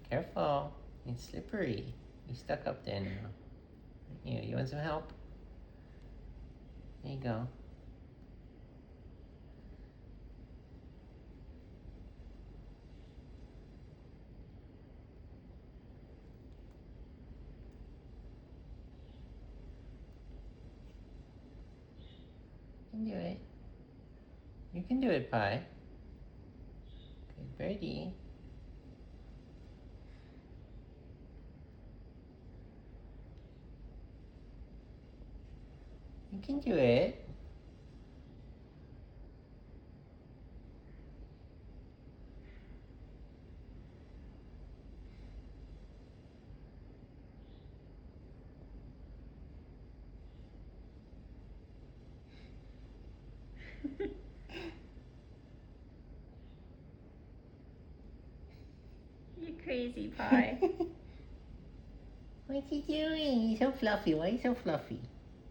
Careful. It's slippery. You're stuck up there now. You want some help? There you go. You can do it. You can do it, Pie. Good birdie. You can do it. You crazy Pie. What you doing? You're so fluffy. Why are you so fluffy?